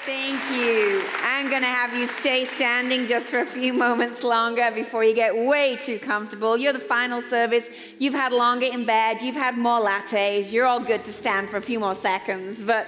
Thank you. I'm going to have you stay standing just for a few moments longer before you get way too comfortable. You're the final service. You've had longer in bed. You've had more lattes. You're all good to stand for a few more seconds. But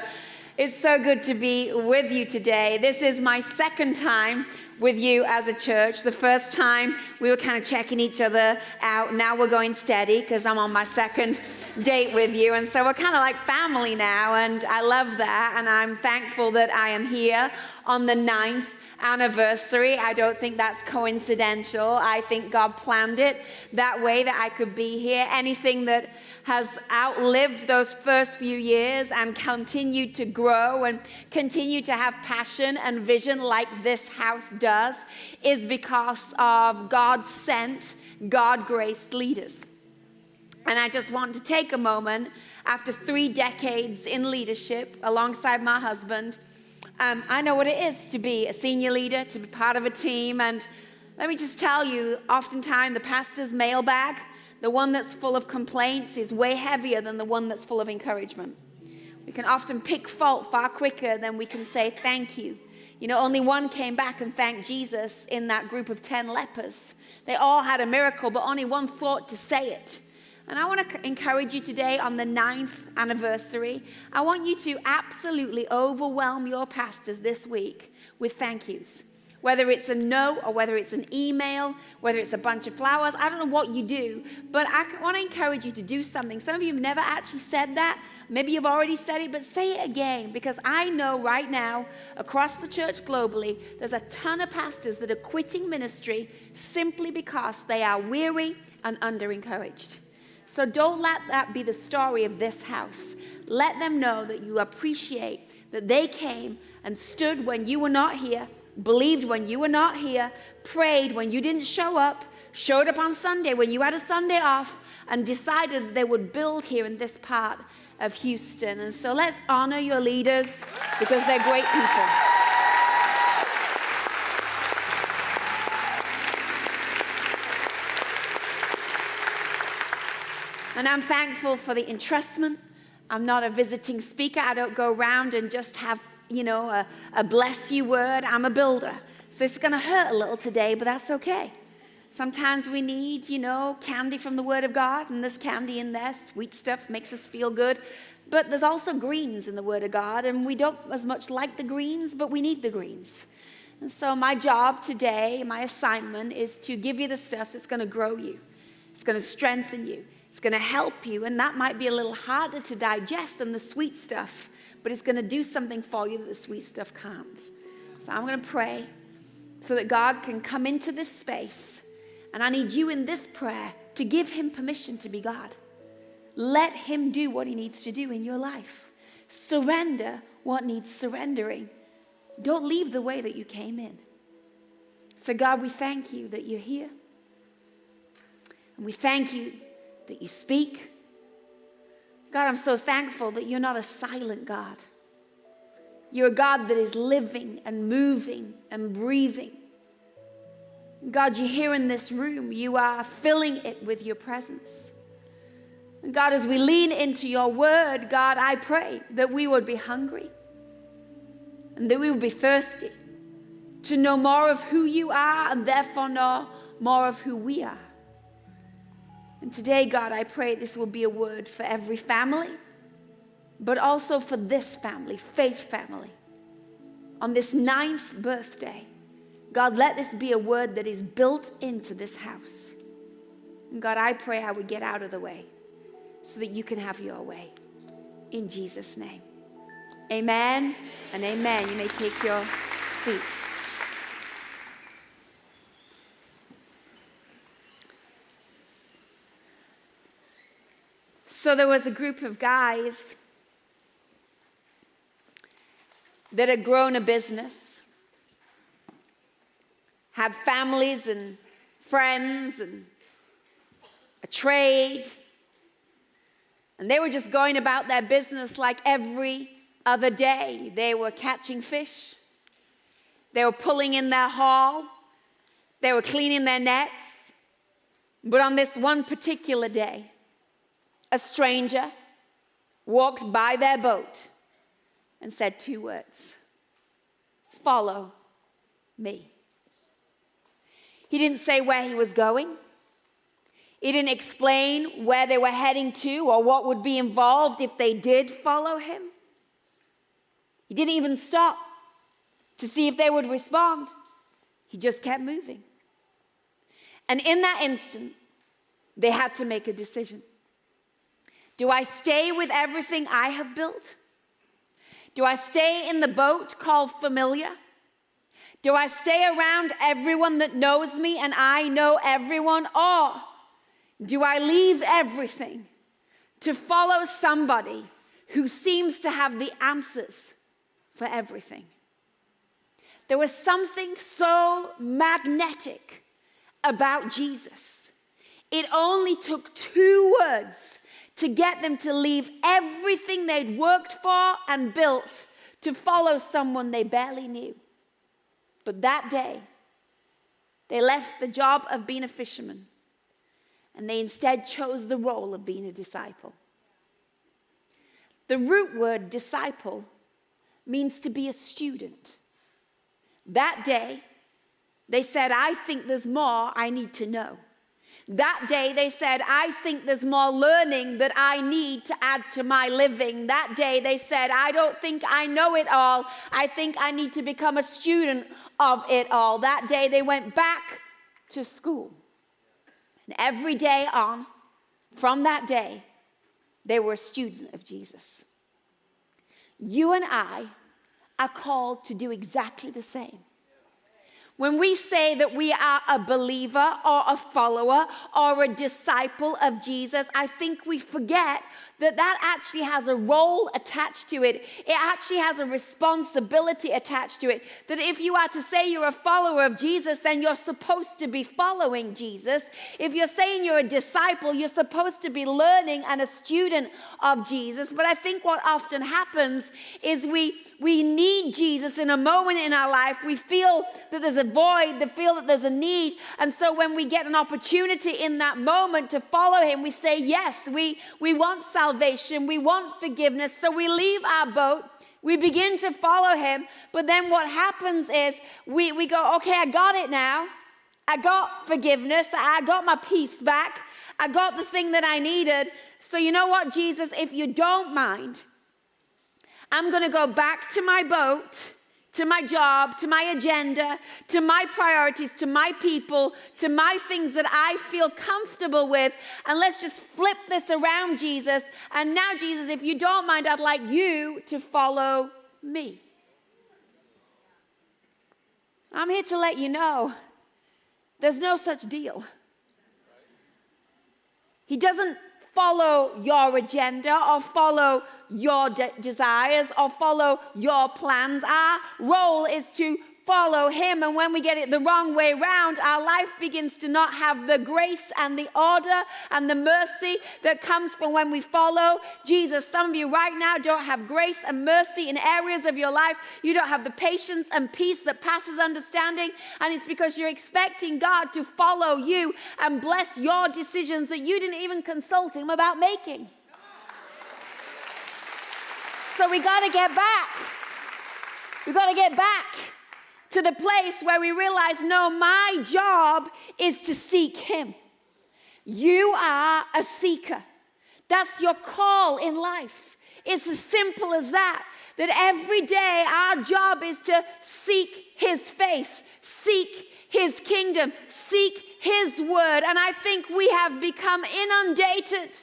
it's so good to be with you today. This is my second time with you as a church. The first time we were kind of checking each other out. Now we're going steady because I'm on my second date with you. And so we're kind of like family now. And I love that. And I'm thankful that I am here on the 9th anniversary. I don't think that's coincidental. I think God planned it that way, that I could be here. Anything that has outlived those first few years and continued to grow and continue to have passion and vision like this house does is because of God-sent, God-graced leaders. And I just want to take a moment after 3 decades in leadership alongside my husband. I know what it is to be a senior leader, to be part of a team. And let me just tell you, oftentimes the pastor's mailbag, the one that's full of complaints, is way heavier than the one that's full of encouragement. We can often pick fault far quicker than we can say thank you. You know, only one came back and thanked Jesus in that group of 10 lepers. They all had a miracle, but only one thought to say it. And I want to encourage you today on the 9th anniversary. I want you to absolutely overwhelm your pastors this week with thank yous. Whether it's a note or whether it's an email, whether it's a bunch of flowers, I don't know what you do, but I want to encourage you to do something. Some of you have never actually said that. Maybe you've already said it, but say it again, because I know right now across the church globally, there's a ton of pastors that are quitting ministry simply because they are weary and under-encouraged. So don't let that be the story of this house. Let them know that you appreciate that they came and stood when you were not here, believed when you were not here, prayed when you didn't show up, showed up on Sunday when you had a Sunday off, and decided that they would build here in this part of Houston. And so let's honor your leaders because they're great people. And I'm thankful for the entrustment. I'm not a visiting speaker. I don't go around and just have, a bless you word. I'm a builder. So it's going to hurt a little today, but that's okay. Sometimes we need, candy from the Word of God, and there's candy in there. Sweet stuff makes us feel good. But there's also greens in the Word of God, and we don't as much like the greens, but we need the greens. And so my job today, my assignment, is to give you the stuff that's going to grow you. It's going to strengthen you. It's going to help you, and that might be a little harder to digest than the sweet stuff, but it's going to do something for you that the sweet stuff can't. So I'm going to pray so that God can come into this space, and I need you in this prayer to give him permission to be God. Let him do what he needs to do in your life. Surrender what needs surrendering. Don't leave the way that you came in. So God, we thank you that you're here, and we thank you that you speak. God, I'm so thankful that you're not a silent God. You're a God that is living and moving and breathing. God, you're here in this room. You are filling it with your presence. And God, as we lean into your word, God, I pray that we would be hungry and that we would be thirsty to know more of who you are and therefore know more of who we are. And today, God, I pray this will be a word for every family, but also for this family, faith family. On this 9th birthday, God, let this be a word that is built into this house. And God, I pray I would get out of the way so that you can have your way. In Jesus' name. Amen and amen. You may take your seats. So there was a group of guys that had grown a business, had families and friends and a trade, and they were just going about their business like every other day. They were catching fish, they were pulling in their haul, they were cleaning their nets. But on this one particular day, a stranger walked by their boat and said 2 words: follow me. He didn't say where he was going. He didn't explain where they were heading to or what would be involved if they did follow him. He didn't even stop to see if they would respond. He just kept moving. And in that instant, they had to make a decision. Do I stay with everything I have built? Do I stay in the boat called familiar? Do I stay around everyone that knows me and I know everyone? Or do I leave everything to follow somebody who seems to have the answers for everything? There was something so magnetic about Jesus. It only took 2 words to get them to leave everything they'd worked for and built to follow someone they barely knew. But that day, they left the job of being a fisherman, and they instead chose the role of being a disciple. The root word disciple means to be a student. That day, they said, I think there's more I need to know. That day, they said, I think there's more learning that I need to add to my living. That day, they said, I don't think I know it all. I think I need to become a student of it all. That day, they went back to school. And every day on, from that day, they were a student of Jesus. You and I are called to do exactly the same. When we say that we are a believer or a follower or a disciple of Jesus, I think we forget that that actually has a role attached to it. It actually has a responsibility attached to it. That if you are to say you're a follower of Jesus, then you're supposed to be following Jesus. If you're saying you're a disciple, you're supposed to be learning and a student of Jesus. But I think what often happens is we need Jesus in a moment in our life. We feel that there's a void, we feel that there's a need. And so when we get an opportunity in that moment to follow him, we say, yes, we want salvation, we want forgiveness. So we leave our boat, we begin to follow him. But then what happens is we go, okay, I got it now. I got forgiveness. I got my peace back. I got the thing that I needed. So you know what, Jesus, if you don't mind, I'm going to go back to my boat, to my job, to my agenda, to my priorities, to my people, to my things that I feel comfortable with. And let's just flip this around, Jesus. And now, Jesus, if you don't mind, I'd like you to follow me. I'm here to let you know there's no such deal. He doesn't follow your agenda or follow your desires or follow your plans. Our role is to follow him. And when we get it the wrong way around, our life begins to not have the grace and the order and the mercy that comes from when we follow Jesus. Some of you right now don't have grace and mercy in areas of your life. You don't have the patience and peace that passes understanding. And it's because you're expecting God to follow you and bless your decisions that you didn't even consult him about making. So we got to get back. We got to get back to the place where we realize, no, my job is to seek him. You are a seeker. That's your call in life. It's as simple as that. That every day our job is to seek his face, seek his kingdom, seek his word. And I think we have become inundated.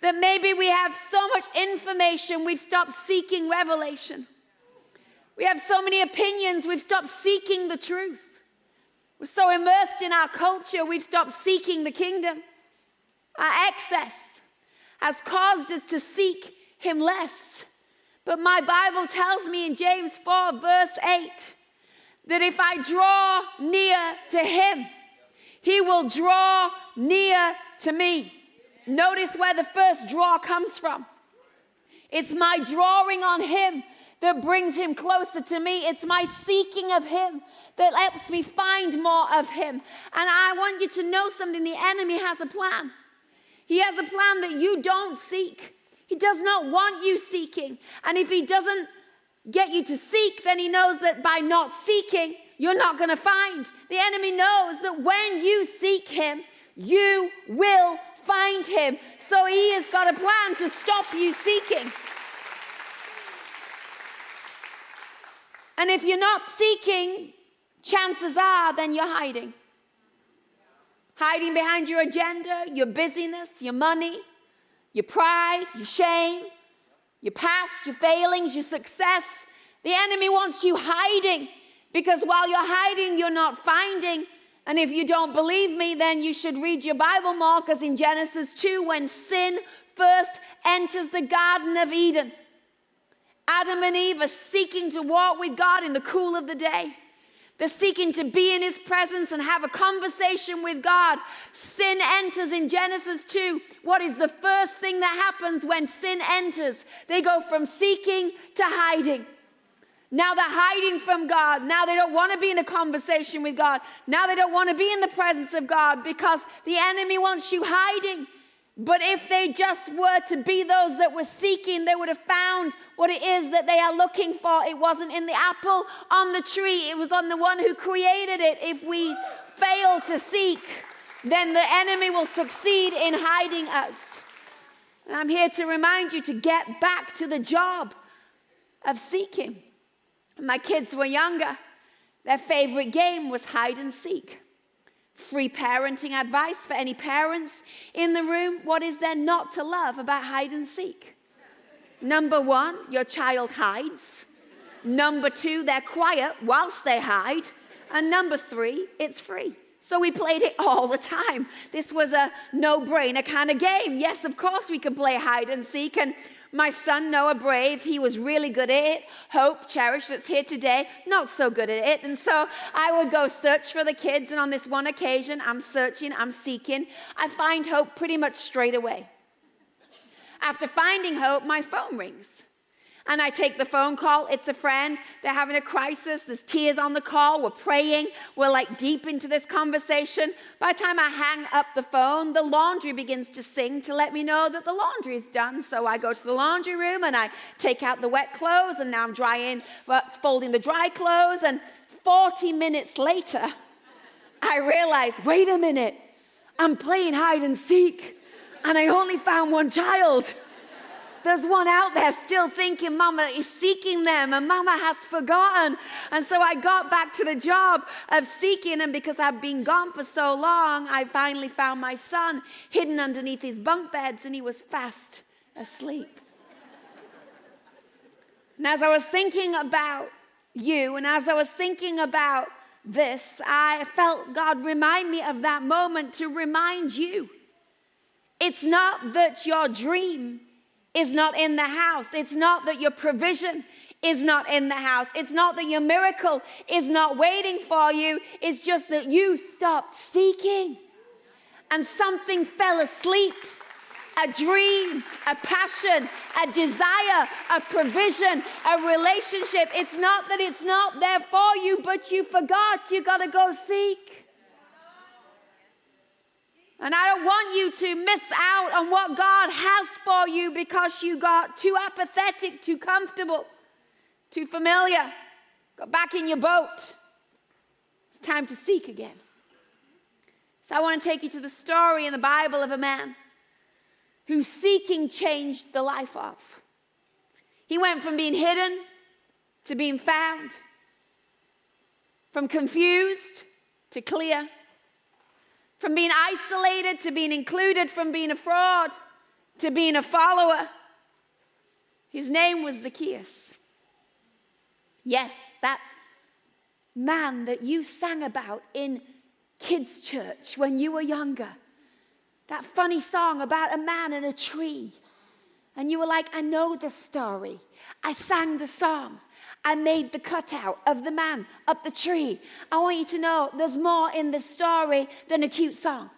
That maybe we have so much information, we've stopped seeking revelation. We have so many opinions, we've stopped seeking the truth. We're so immersed in our culture, we've stopped seeking the kingdom. Our excess has caused us to seek him less. But my Bible tells me in James 4, verse 8, that if I draw near to him, he will draw near to me. Notice where the first draw comes from. It's my drawing on him that brings him closer to me. It's my seeking of him that helps me find more of him. And I want you to know something. The enemy has a plan. He has a plan that you don't seek. He does not want you seeking. And if he doesn't get you to seek, then he knows that by not seeking, you're not going to find. The enemy knows that when you seek him, you will find him. So he has got a plan to stop you seeking. And if you're not seeking, chances are then you're hiding. Hiding behind your agenda, your busyness, your money, your pride, your shame, your past, your failings, your success. The enemy wants you hiding, because while you're hiding, you're not finding. And if you don't believe me, then you should read your Bible more, because in Genesis 2, when sin first enters the Garden of Eden, Adam and Eve are seeking to walk with God in the cool of the day. They're seeking to be in his presence and have a conversation with God. Sin enters in Genesis 2. What is the first thing that happens when sin enters? They go from seeking to hiding. Now they're hiding from God. Now they don't want to be in a conversation with God. Now they don't want to be in the presence of God, because the enemy wants you hiding. But if they just were to be those that were seeking, they would have found what it is that they are looking for. It wasn't in the apple on the tree. It was on the one who created it. If we fail to seek, then the enemy will succeed in hiding us. And I'm here to remind you to get back to the job of seeking. When my kids were younger, their favorite game was hide and seek. Free parenting advice for any parents in the room. What is there not to love about hide and seek? Number one, your child hides. Number two, they're quiet whilst they hide. And number three, it's free. So we played it all the time. This was a no-brainer kind of game. Yes, of course we could play hide and seek. And my son, Noah Brave, he was really good at it. Hope, Cherish, that's here today, not so good at it. And so I would go search for the kids. And on this one occasion, I'm searching, I'm seeking. I find Hope pretty much straight away. After finding Hope, my phone rings. And I take the phone call. It's a friend. They're having a crisis. There's tears on the call. We're praying. We're like deep into this conversation. By the time I hang up the phone, the laundry begins to sing to let me know that the laundry is done. So I go to the laundry room and I take out the wet clothes, and now I'm folding the dry clothes. And 40 minutes later, I realize, wait a minute, I'm playing hide and seek, and I only found one child. There's one out there still thinking Mama is seeking them, and Mama has forgotten. And so I got back to the job of seeking, and because I've been gone for so long, I finally found my son hidden underneath his bunk beds, and he was fast asleep. And as I was thinking about you, and as I was thinking about this, I felt God remind me of that moment to remind you. It's not that your dream is not in the house. It's not that your provision is not in the house. It's not that your miracle is not waiting for you. It's just that you stopped seeking and something fell asleep. A dream, a passion, a desire, a provision, a relationship. It's not that it's not there for you, but you forgot. You got to go seek. And I don't want you to miss out on what God has for you because you got too apathetic, too comfortable, too familiar, got back in your boat. It's time to seek again. So I want to take you to the story in the Bible of a man whose seeking changed the life of. He went from being hidden to being found, from confused to clear, from being isolated to being included, from being a fraud to being a follower. His name was Zacchaeus. Yes, that man that you sang about in kids' church when you were younger. That funny song about a man and a tree. And you were like, I know the story. I sang the song. I made the cutout of the man up the tree. I want you to know there's more in this story than a cute song.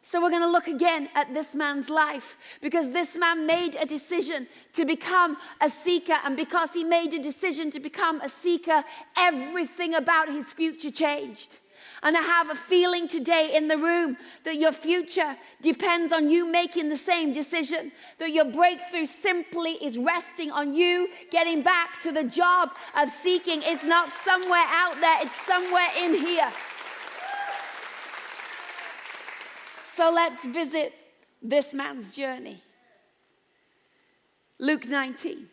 So we're going to look again at this man's life, because this man made a decision to become a seeker. And because he made a decision to become a seeker, everything about his future changed. And I have a feeling today in the room that your future depends on you making the same decision. That your breakthrough simply is resting on you getting back to the job of seeking. It's not somewhere out there, it's somewhere in here. So let's visit this man's journey. Luke 19.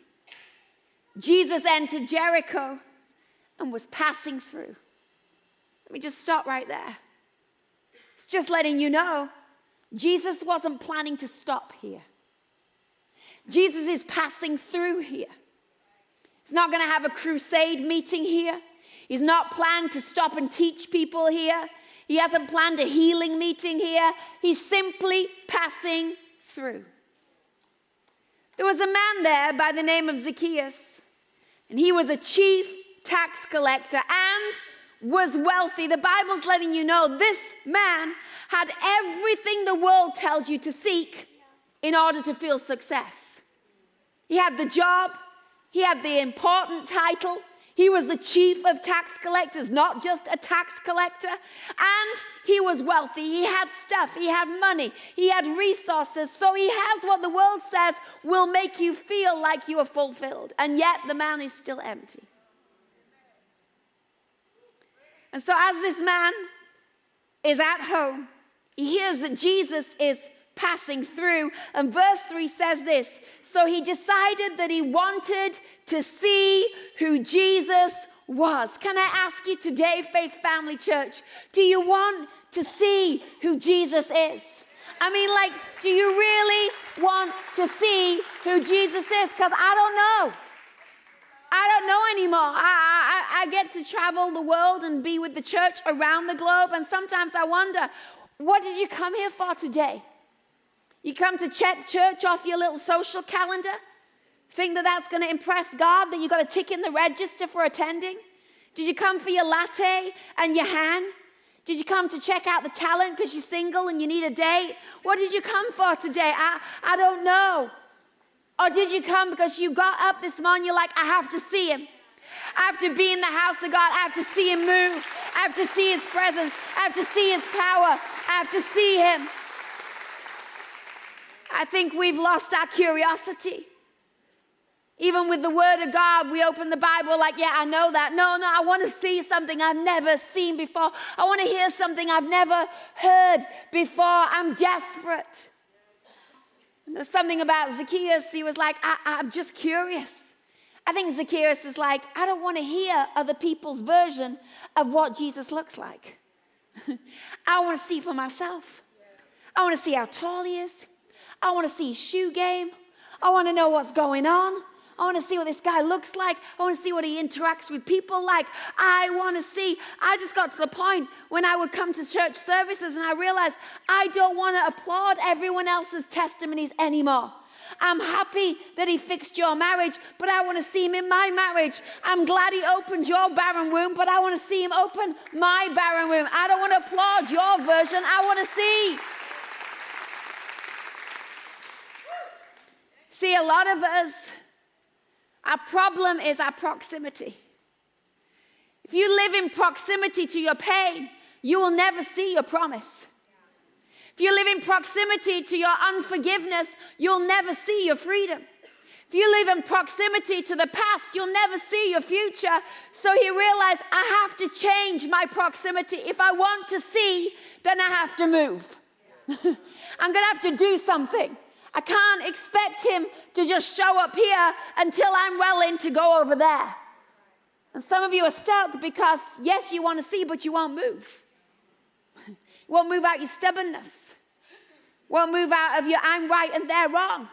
Jesus entered Jericho and was passing through. Let me just stop right there. It's just letting you know, Jesus wasn't planning to stop here. Jesus is passing through here. He's not going to have a crusade meeting here. He's not planned to stop and teach people here. He hasn't planned a healing meeting here. He's simply passing through. There was a man there by the name of Zacchaeus, and he was a chief tax collector and was wealthy. The Bible's letting you know this man had everything the world tells you to seek in order to feel success. He had the job, he had the important title, he was the chief of tax collectors, not just a tax collector, and he was wealthy. He had stuff, he had money, he had resources, so he has what the world says will make you feel like you are fulfilled, and yet the man is still empty. And so as this man is at home, he hears that Jesus is passing through, and verse 3 says this: so he decided that he wanted to see who Jesus was. Can I ask you today, Faith Family Church, do you want to see who Jesus is? I mean, like, do you really want to see who Jesus is? Because I don't know. I don't know anymore. I get to travel the world and be with the church around the globe, and sometimes I wonder, what did you come here for today? You come to check church off your little social calendar? Think that that's going to impress God, that you got a tick in the register for attending? Did you come for your latte and your hang? Did you come to check out the talent because you're single and you need a date? What did you come for today? I don't know. Or did you come because you got up this morning, you're like, I have to see him. I have to be in the house of God. I have to see him move. I have to see his presence. I have to see his power. I have to see him. I think we've lost our curiosity. Even with the Word of God, we open the Bible like, yeah, I know that. No, I want to see something I've never seen before. I want to hear something I've never heard before. I'm desperate. And there's something about Zacchaeus. He was like, I'm just curious. I think Zacchaeus is like, I don't want to hear other people's version of what Jesus looks like. I want to see for myself. I want to see how tall he is. I want to see his shoe game. I want to know what's going on. I want to see what this guy looks like. I want to see what he interacts with people like. I want to see. I just got to the point when I would come to church services and I realized I don't want to applaud everyone else's testimonies anymore. I'm happy that he fixed your marriage, but I want to see him in my marriage. I'm glad he opened your barren womb, but I want to see him open my barren womb. I don't want to applaud your version. I want to see. See, a lot of us, our problem is our proximity. If you live in proximity to your pain, you will never see your promise. If you live in proximity to your unforgiveness, you'll never see your freedom. If you live in proximity to the past, you'll never see your future. So he realized, I have to change my proximity. If I want to see, then I have to move. I'm going to have to do something. I can't expect him to just show up here until I'm willing to go over there. And some of you are stuck because, yes, you want to see, but you won't move. You won't move out your stubbornness. Won't move out of your I'm right and they're wrong.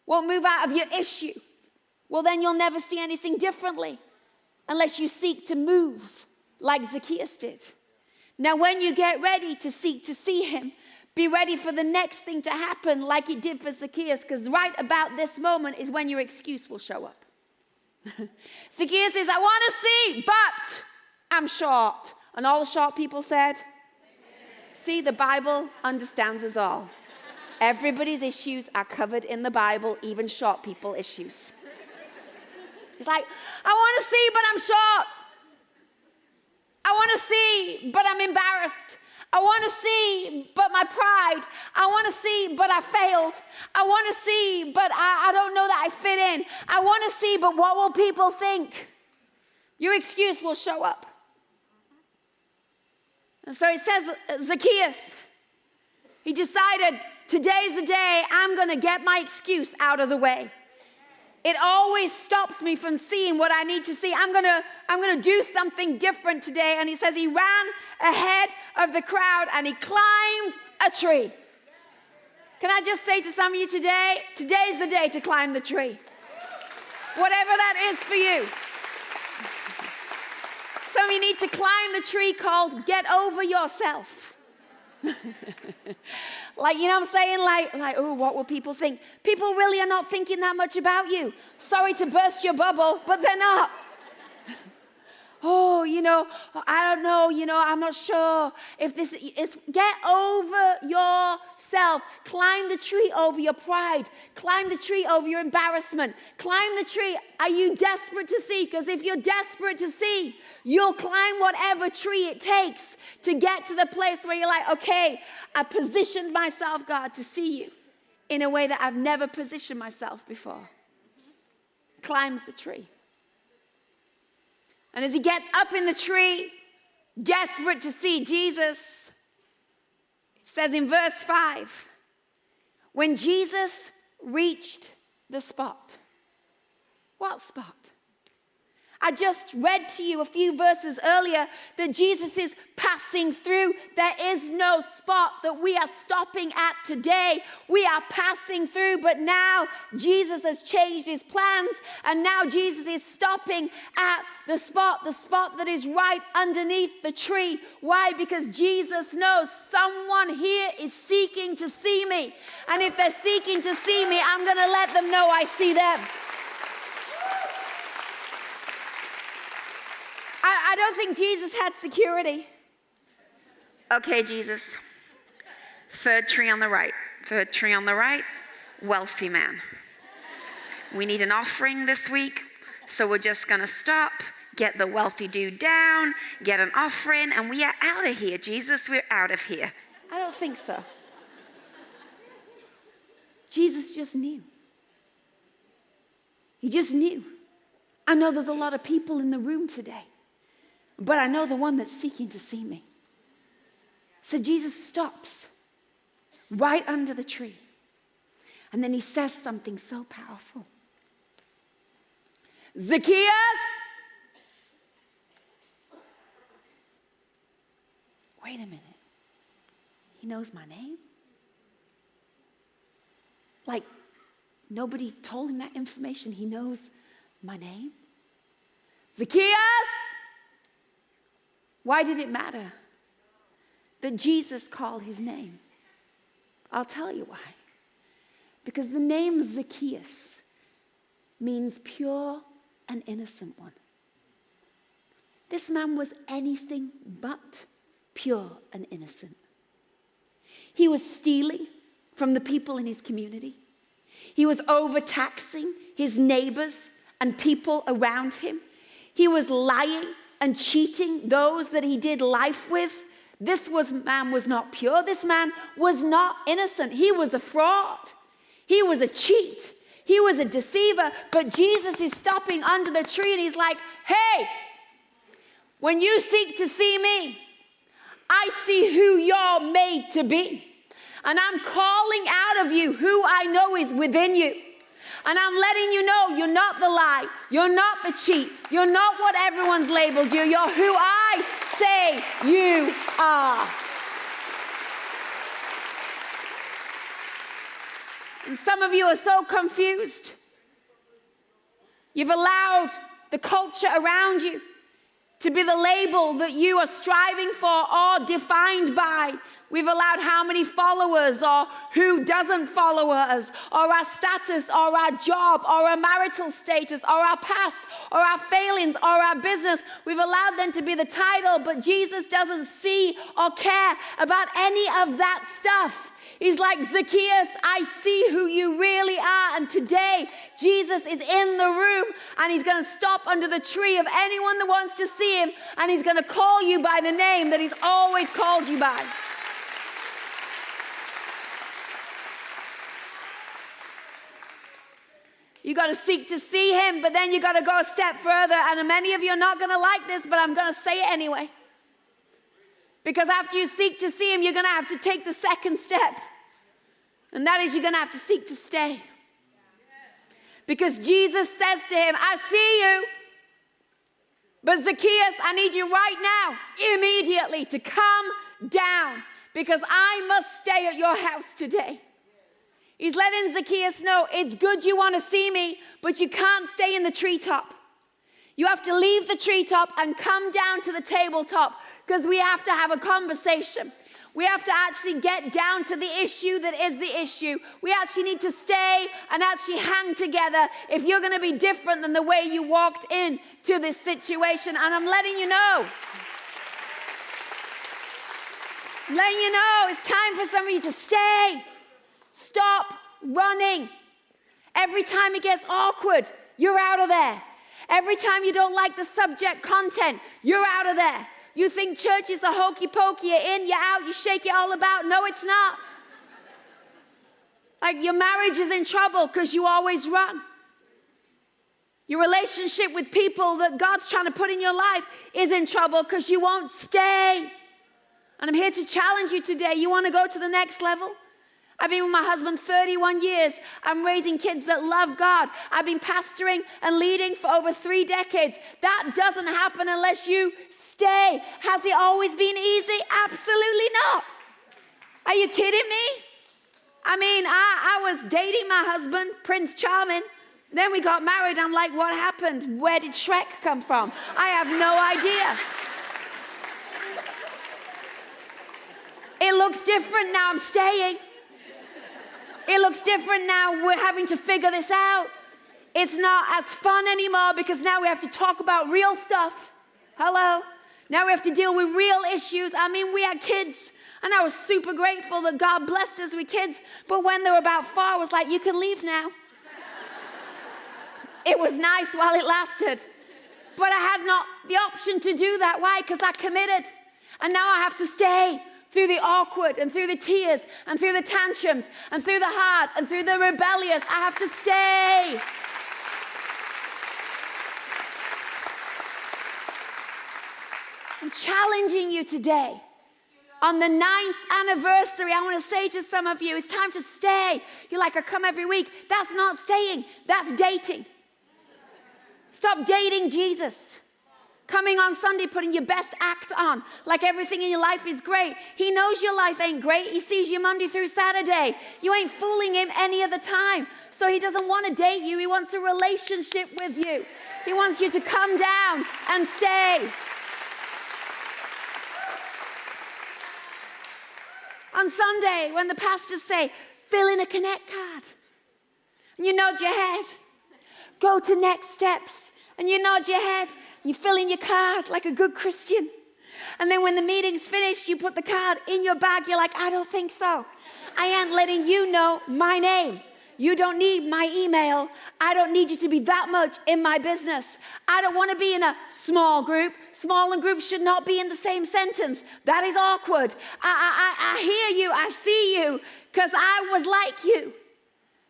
Won't move out of your issue. Well, then you'll never see anything differently unless you seek to move like Zacchaeus did. Now, when you get ready to seek to see him, be ready for the next thing to happen like it did for Zacchaeus, because right about this moment is when your excuse will show up. Zacchaeus says, I want to see, but I'm short. And all the short people said, see, the Bible understands us all. Everybody's issues are covered in the Bible, even short people issues. He's like, I want to see, but I'm short. I want to see, see, but I'm embarrassed. I want to see, but my pride. I want to see, but I failed. I want to see, but I don't know that I fit in. I want to see, but what will people think? Your excuse will show up. And so it says, Zacchaeus, he decided, today's the day I'm going to get my excuse out of the way. It always stops me from seeing what I need to see. I'm gonna do something different today. And he says he ran ahead of the crowd and he climbed a tree. Can I just say to some of you today, today's the day to climb the tree. Whatever that is for you. Some of you need to climb the tree called get over yourself. Like, you know what I'm saying? Like, oh, what will people think? People really are not thinking that much about you. Sorry to burst your bubble, but they're not. Oh, I don't know, I'm not sure if this is, get over yourself. Climb the tree over your pride. Climb the tree over your embarrassment. Climb the tree. Are you desperate to see? Because if you're desperate to see, you'll climb whatever tree it takes to get to the place where you're like, okay, I positioned myself, God, to see you in a way that I've never positioned myself before. Climbs the tree. And as he gets up in the tree, desperate to see Jesus, it says in verse 5, when Jesus reached the spot. What spot? I just read to you a few verses earlier that Jesus is passing through. There is no spot that we are stopping at today. We are passing through, but now Jesus has changed his plans, and now Jesus is stopping at the spot that is right underneath the tree. Why? Because Jesus knows someone here is seeking to see me. And if they're seeking to see me, I'm going to let them know I see them. I don't think Jesus had security. Okay, Jesus. Third tree on the right. Third tree on the right. Wealthy man. We need an offering this week, so we're just going to stop, get the wealthy dude down, get an offering, and we are out of here, Jesus. We're out of here. I don't think so. Jesus just knew. He just knew. I know there's a lot of people in the room today, but I know the one that's seeking to see me. So Jesus stops right under the tree. And then he says something so powerful. Zacchaeus! Wait a minute. He knows my name? Like, nobody told him that information. He knows my name? Zacchaeus! Why did it matter that Jesus called his name? I'll tell you why. Because the name Zacchaeus means pure and innocent one. This man was anything but pure and innocent. He was stealing from the people in his community. He was overtaxing his neighbors and people around him. He was lying and cheating those that he did life with. This man was not pure. This man was not innocent. He was a fraud. He was a cheat. He was a deceiver. But Jesus is stopping under the tree and he's like, hey, when you seek to see me, I see who you're made to be. And I'm calling out of you who I know is within you. And I'm letting you know you're not the lie. You're not the cheat. You're not what everyone's labeled you. You're who I say you are. And some of you are so confused. You've allowed the culture around you to be the label that you are striving for or defined by. We've allowed how many followers or who doesn't follow us, or our status, or our job, or our marital status, or our past, or our failings, or our business. We've allowed them to be the title, but Jesus doesn't see or care about any of that stuff. He's like, Zacchaeus, I see who you really are. And today, Jesus is in the room and he's going to stop under the tree of anyone that wants to see him. And he's going to call you by the name that he's always called you by. You got to seek to see him, but then you got to go a step further. And many of you are not going to like this, but I'm going to say it anyway. Because after you seek to see him, you're going to have to take the second step. And that is, you're going to have to seek to stay. Because Jesus says to him, I see you. But Zacchaeus, I need you right now, immediately, to come down. Because I must stay at your house today. He's letting Zacchaeus know, it's good you want to see me, but you can't stay in the treetop. You have to leave the treetop and come down to the tabletop, because we have to have a conversation. We have to actually get down to the issue that is the issue. We actually need to stay and actually hang together if you're going to be different than the way you walked in to this situation. And I'm letting you know. I'm letting you know it's time for some of you to stay. Stop running. Every time it gets awkward, you're out of there. Every time you don't like the subject content, you're out of there. You think church is the hokey pokey, you're in, you're out, you shake it all about. No, it's not. Like your marriage is in trouble because you always run. Your relationship with people that God's trying to put in your life is in trouble because you won't stay. And I'm here to challenge you today. You want to go to the next level? I've been with my husband 31 years. I'm raising kids that love God. I've been pastoring and leading for over 3 decades. That doesn't happen unless you stay. Has it always been easy? Absolutely not. Are you kidding me? I mean, I was dating my husband, Prince Charming. Then we got married. I'm like, what happened? Where did Shrek come from? I have no idea. It looks different now. I'm staying. It looks different now. We're having to figure this out. It's not as fun anymore because now we have to talk about real stuff. Hello? Now we have to deal with real issues. I mean, we had kids, and I was super grateful that God blessed us with kids. But when they were about 4, I was like, you can leave now. It was nice while it lasted. But I had not the option to do that. Why? Because I committed. And now I have to stay. Through the awkward and through the tears and through the tantrums and through the hard and through the rebellious. I have to stay. I'm challenging you today. On the 9th anniversary, I want to say to some of you, it's time to stay. You're like, I come every week. That's not staying. That's dating. Stop dating Jesus. Coming on Sunday, putting your best act on, like everything in your life is great. He knows your life ain't great. He sees you Monday through Saturday. You ain't fooling him any other time. So he doesn't want to date you. He wants a relationship with you. He wants you to come down and stay. On Sunday, when the pastors say, fill in a connect card, and you nod your head, go to next steps, and you nod your head, you fill in your card like a good Christian. And then when the meeting's finished, you put the card in your bag. You're like, I don't think so. I ain't letting you know my name. You don't need my email. I don't need you to be that much in my business. I don't want to be in a small group. Small and groups should not be in the same sentence. That is awkward. I hear you. I see you because I was like you.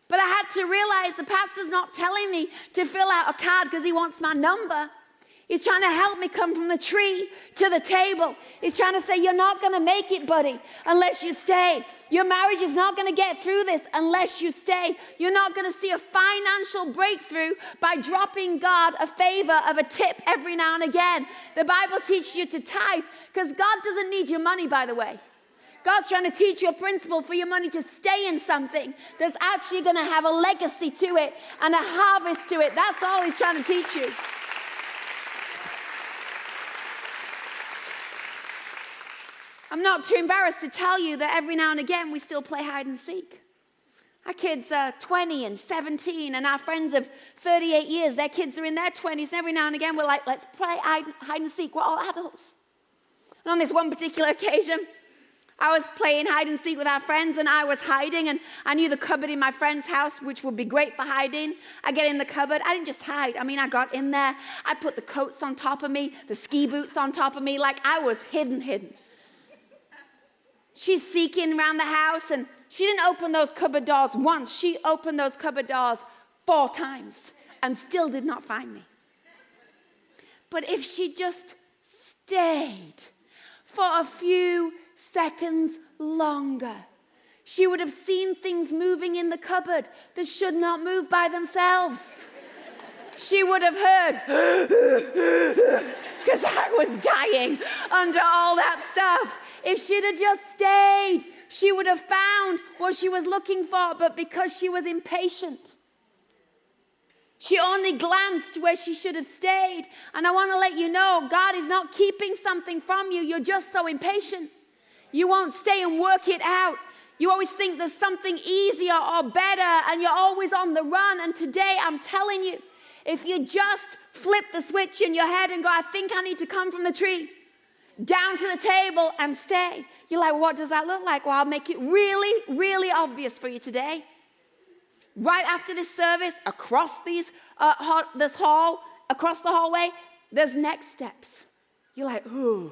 But I had to realize the pastor's not telling me to fill out a card because he wants my number. He's trying to help me come from the tree to the table. He's trying to say, you're not going to make it, buddy, unless you stay. Your marriage is not going to get through this unless you stay. You're not going to see a financial breakthrough by dropping God a favor of a tip every now and again. The Bible teaches you to tithe because God doesn't need your money, by the way. God's trying to teach you a principle for your money to stay in something that's actually going to have a legacy to it and a harvest to it. That's all he's trying to teach you. I'm not too embarrassed to tell you that every now and again we still play hide and seek. Our kids are 20 and 17, and our friends of 38 years, their kids are in their 20s, and every now and again we're like, let's play hide and seek. We're all adults. And on this one particular occasion, I was playing hide and seek with our friends, and I was hiding, and I knew the cupboard in my friend's house, which would be great for hiding. I get in the cupboard. I didn't just hide. I mean, I got in there. I put the coats on top of me, the ski boots on top of me, like I was hidden. She's seeking around the house, and she didn't open those cupboard doors once. She opened those cupboard doors 4 times and still did not find me. But if she just stayed for a few seconds longer, she would have seen things moving in the cupboard that should not move by themselves. She would have heard, because I was dying under all that stuff. If she'd have just stayed, she would have found what she was looking for, but because she was impatient, she only glanced where she should have stayed. And I want to let you know, God is not keeping something from you. You're just so impatient. You won't stay and work it out. You always think there's something easier or better, and you're always on the run. And today, I'm telling you, if you just flip the switch in your head and go, I think I need to come from the tree down to the table and stay. You're like, what does that look like? Well, I'll make it really, really obvious for you today. Right after this service, across this hall, across the hallway, there's next steps. You're like, ooh,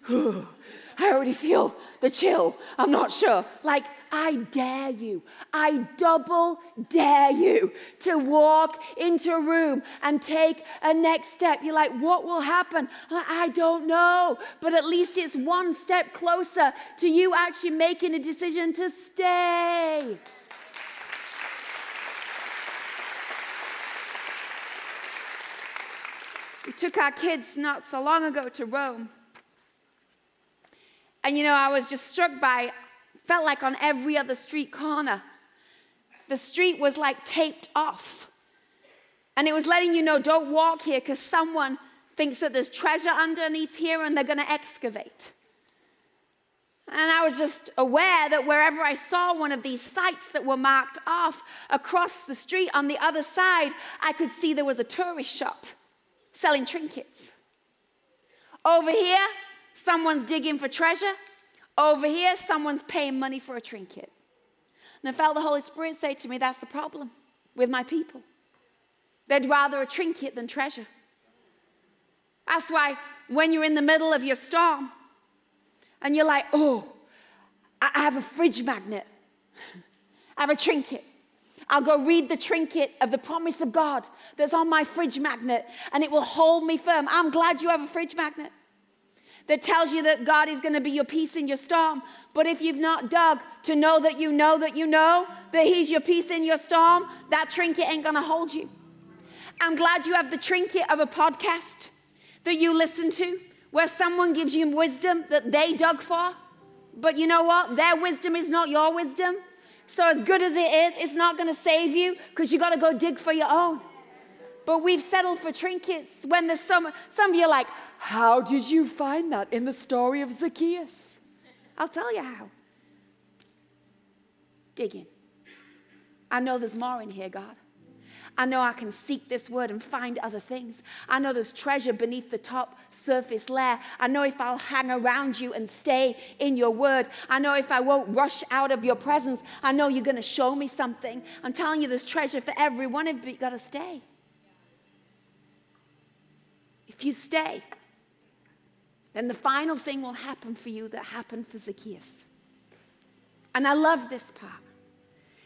I already feel the chill. I'm not sure. Like, I dare you. I double dare you to walk into a room and take a next step. You're like, what will happen? I don't know. But at least it's one step closer to you actually making a decision to stay. We took our kids not so long ago to Rome. And I was just struck by, felt like on every other street corner, the street was like taped off. And it was letting you know, don't walk here because someone thinks that there's treasure underneath here and they're going to excavate. And I was just aware that wherever I saw one of these sites that were marked off across the street on the other side, I could see there was a tourist shop selling trinkets. Over here, someone's digging for treasure. Over here, someone's paying money for a trinket. And I felt the Holy Spirit say to me, that's the problem with my people. They'd rather a trinket than treasure. That's why when you're in the middle of your storm and you're like, oh, I have a fridge magnet. I have a trinket. I'll go read the trinket of the promise of God that's on my fridge magnet, and it will hold me firm. I'm glad you have a fridge magnet that tells you that God is going to be your peace in your storm. But if you've not dug to know that you know that you know that He's your peace in your storm, that trinket ain't going to hold you. I'm glad you have the trinket of a podcast that you listen to where someone gives you wisdom that they dug for. But you know what? Their wisdom is not your wisdom. So as good as it is, it's not going to save you because you got to go dig for your own. But we've settled for trinkets when there's some of you are like, how did you find that in the story of Zacchaeus? I'll tell you how. Digging. I know there's more in here, God. I know I can seek this word and find other things. I know there's treasure beneath the top surface layer. I know if I'll hang around you and stay in your word. I know if I won't rush out of your presence, I know you're going to show me something. I'm telling you, there's treasure for every one of you, but you got to stay. If you stay, then the final thing will happen for you that happened for Zacchaeus. And I love this part.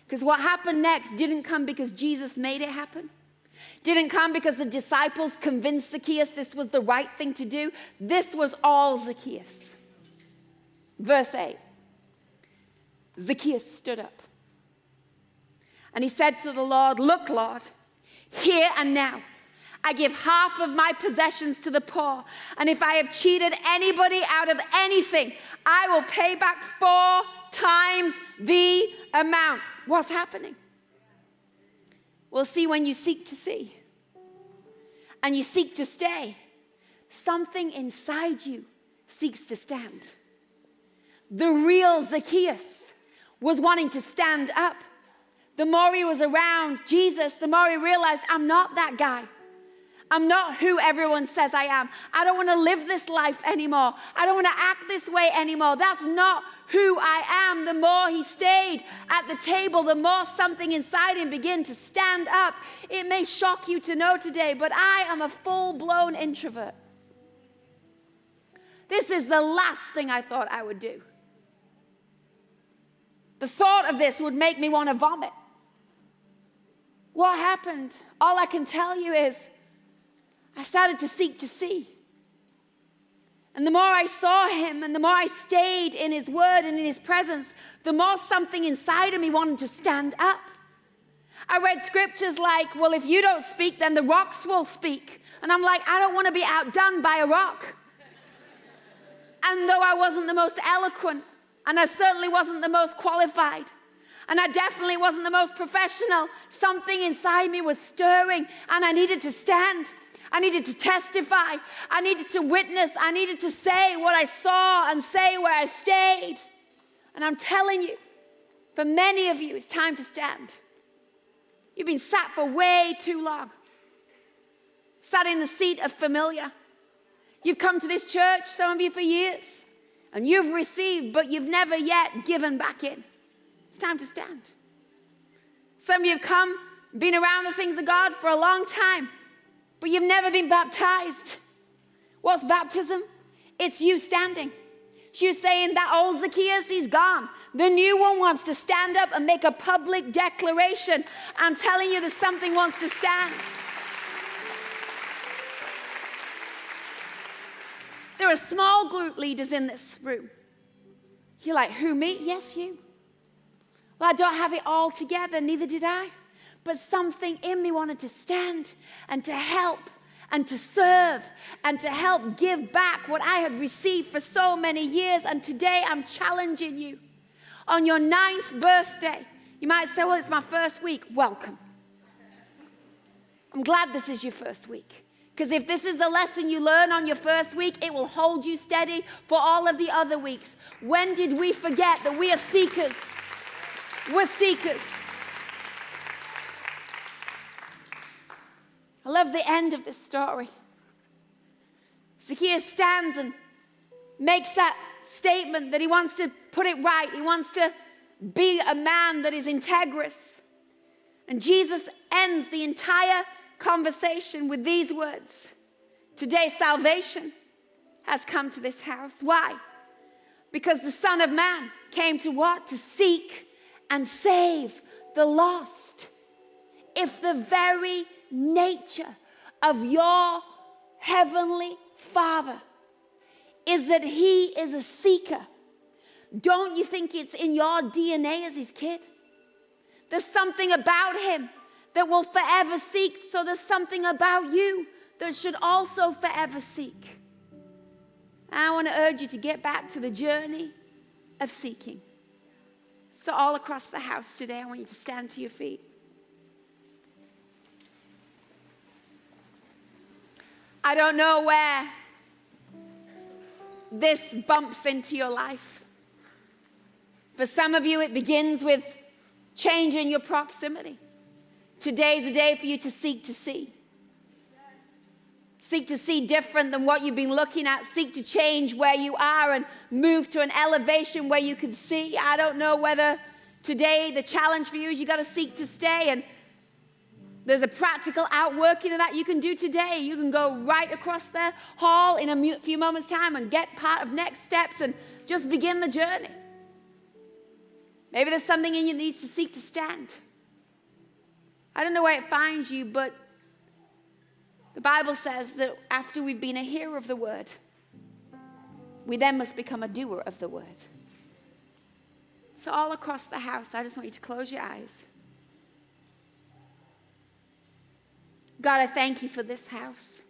Because what happened next didn't come because Jesus made it happen. Didn't come because the disciples convinced Zacchaeus this was the right thing to do. This was all Zacchaeus. Verse 8. Zacchaeus stood up. And he said to the Lord, look, Lord, here and now, I give half of my possessions to the poor. And if I have cheated anybody out of anything, I will pay back 4 times the amount. What's happening? Well, see, when you seek to see and you seek to stay, something inside you seeks to stand. The real Zacchaeus was wanting to stand up. The more he was around Jesus, the more he realized, I'm not that guy. I'm not who everyone says I am. I don't want to live this life anymore. I don't want to act this way anymore. That's not who I am, the more he stayed at the table, the more something inside him began to stand up. It may shock you to know today, but I am a full-blown introvert. This is the last thing I thought I would do. The thought of this would make me want to vomit. What happened? All I can tell you is I started to seek to see. And the more I saw him and the more I stayed in his word and in his presence, the more something inside of me wanted to stand up. I read scriptures like, well, if you don't speak, then the rocks will speak. And I'm like, I don't want to be outdone by a rock. And though I wasn't the most eloquent, and I certainly wasn't the most qualified, and I definitely wasn't the most professional, something inside me was stirring, and I needed to stand. I needed to testify. I needed to witness. I needed to say what I saw and say where I stayed. And I'm telling you, for many of you, it's time to stand. You've been sat for way too long. Sat in the seat of familiar. You've come to this church, some of you, for years. And you've received, but you've never yet given back in. It's time to stand. Some of you have come, been around the things of God for a long time, but you've never been baptized. What's baptism? It's you standing. It's you saying that old Zacchaeus, he's gone. The new one wants to stand up and make a public declaration. I'm telling you, there's something wants to stand. There are small group leaders in this room. You're like, who, me? Yes, you. Well, I don't have it all together, neither did I. But something in me wanted to stand and to help and to serve and to help give back what I had received for so many years. And today I'm challenging you. On your 9th birthday, you might say, well, it's my first week. Welcome. I'm glad this is your first week. Because if this is the lesson you learn on your first week, it will hold you steady for all of the other weeks. When did we forget that we are seekers? We're seekers. I love the end of this story. Zacchaeus stands and makes that statement that he wants to put it right. He wants to be a man that is integrous. And Jesus ends the entire conversation with these words. Today, salvation has come to this house. Why? Because the Son of Man came to what? To seek and save the lost. If the very nature of your heavenly Father is that he is a seeker, don't you think it's in your DNA as his kid? There's something about him that will forever seek, so there's something about you that should also forever seek. I want to urge you to get back to the journey of seeking. So all across the house today, I want you to stand to your feet. I don't know where this bumps into your life. For some of you, it begins with changing your proximity. Today's a day for you to seek to see. Seek to see different than what you've been looking at. Seek to change where you are and move to an elevation where you can see. I don't know whether today the challenge for you is you got to seek to stay, and there's a practical outworking of that you can do today. You can go right across the hall in a few moments' time and get part of next steps and just begin the journey. Maybe there's something in you that needs to seek to stand. I don't know where it finds you, but the Bible says that after we've been a hearer of the word, we then must become a doer of the word. So all across the house, I just want you to close your eyes. God, I thank you for this house.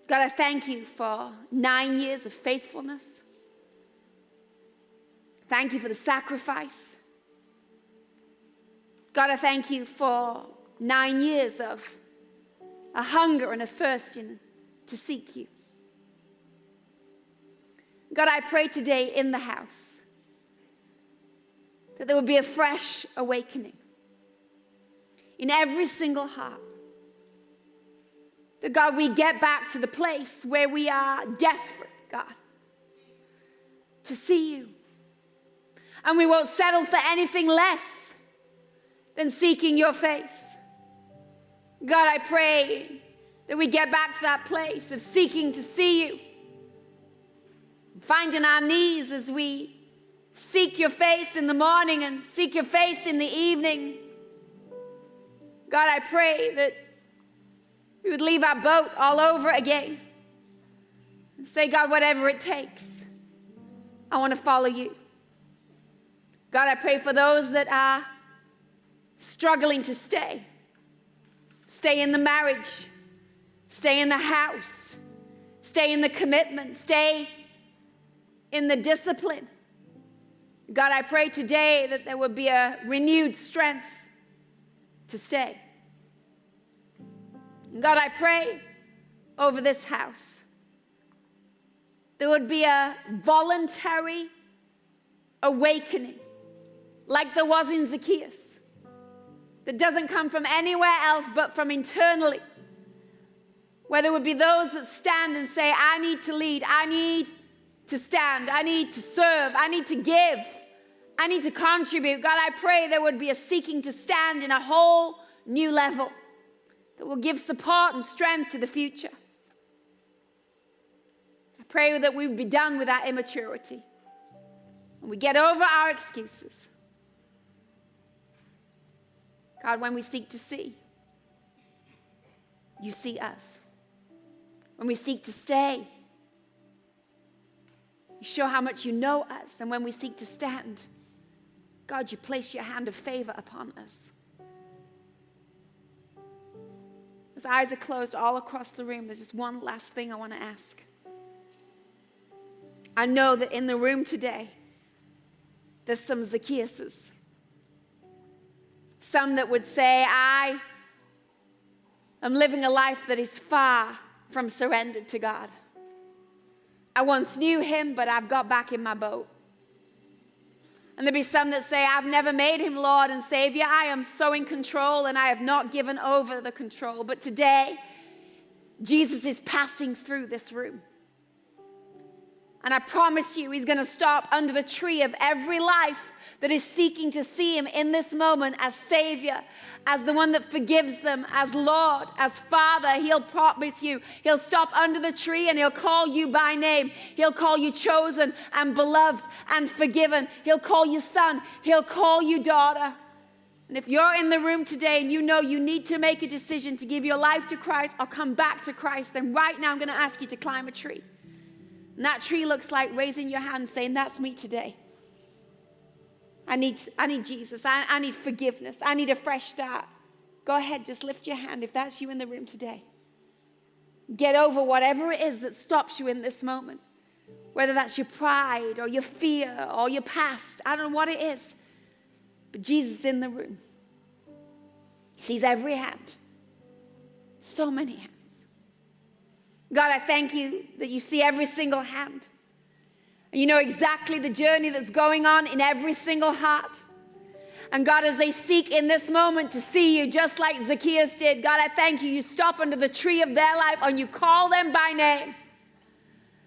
God, I thank you for 9 years of faithfulness. Thank you for the sacrifice. God, I thank you for 9 years of a hunger and a thirsting to seek you. God, I pray today in the house that there would be a fresh awakening in every single heart. That, God, we get back to the place where we are desperate, God, to see you. And we won't settle for anything less than seeking your face. God, I pray that we get back to that place of seeking to see you, finding our knees as we seek your face in the morning and seek your face in the evening. God, I pray that we would leave our boat all over again and say, God, whatever it takes, I want to follow you. God, I pray for those that are struggling to stay in the marriage, stay in the house, stay in the commitment, stay in the discipline. God, I pray today that there would be a renewed strength to stay. God, I pray over this house, there would be a voluntary awakening like there was in Zacchaeus, that doesn't come from anywhere else but from internally, where there would be those that stand and say, I need to lead, I need to stand, I need to serve, I need to give, I need to contribute. God, I pray there would be a seeking to stand in a whole new level that will give support and strength to the future. I pray that we would be done with our immaturity and we get over our excuses. God, when we seek to see, you see us. When we seek to stay, you show how much you know us. And when we seek to stand, God, you place your hand of favor upon us. As eyes are closed all across the room, there's just one last thing I want to ask. I know that in the room today, there's some Zacchaeuses. Some that would say, I am living a life that is far from surrendered to God. I once knew him, but I've got back in my boat. And there'll be some that say, I've never made him Lord and Savior. I am so in control and I have not given over the control. But today, Jesus is passing through this room. And I promise you, he's going to stop under the tree of every life that is seeking to see him in this moment as Savior, as the one that forgives them, as Lord, as Father. He'll promise you, he'll stop under the tree and he'll call you by name. He'll call you chosen and beloved and forgiven. He'll call you son. He'll call you daughter. And if you're in the room today and you know you need to make a decision to give your life to Christ or come back to Christ, then right now I'm going to ask you to climb a tree. And that tree looks like raising your hand saying, that's me today. I need Jesus. I need forgiveness. I need a fresh start. Go ahead, just lift your hand if that's you in the room today. Get over whatever it is that stops you in this moment. Whether that's your pride or your fear or your past. I don't know what it is. But Jesus is in the room. He sees every hand. So many hands. God, I thank you that you see every single hand. And you know exactly the journey that's going on in every single heart. And God, as they seek in this moment to see you, just like Zacchaeus did, God, I thank you. You stop under the tree of their life and you call them by name.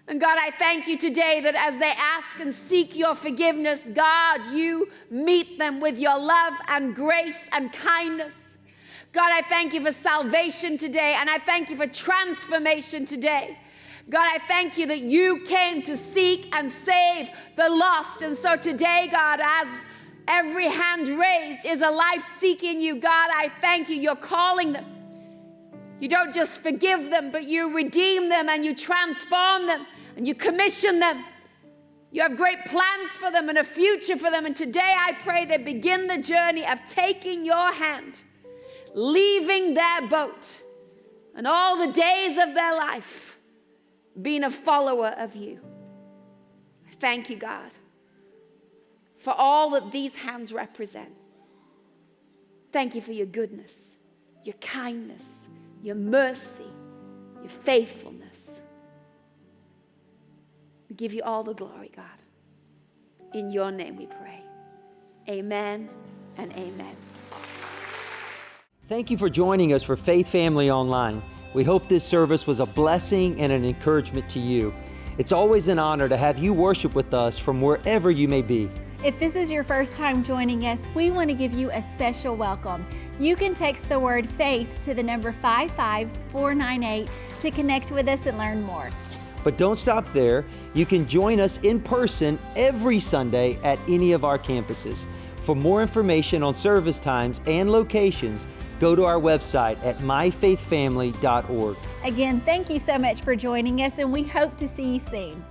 And God, I thank you today that as they ask and seek your forgiveness, God, you meet them with your love and grace and kindness. God, I thank you for salvation today, and I thank you for transformation today. God, I thank you that you came to seek and save the lost. And so today, God, as every hand raised is a life seeking you, God, I thank you. You're calling them. You don't just forgive them, but you redeem them and you transform them and you commission them. You have great plans for them and a future for them. And today I pray they begin the journey of taking your hand, leaving their boat and all the days of their life being a follower of you. I thank you, God, for all that these hands represent. Thank you for your goodness, your kindness, your mercy, your faithfulness. We give you all the glory, God. In your name we pray. Amen and amen. Thank you for joining us for Faith Family Online. We hope this service was a blessing and an encouragement to you. It's always an honor to have you worship with us from wherever you may be. If this is your first time joining us, we want to give you a special welcome. You can text the word faith to the number 55498 to connect with us and learn more. But don't stop there. You can join us in person every Sunday at any of our campuses. For more information on service times and locations, go to our website at myfaithfamily.org. Again, thank you so much for joining us, and we hope to see you soon.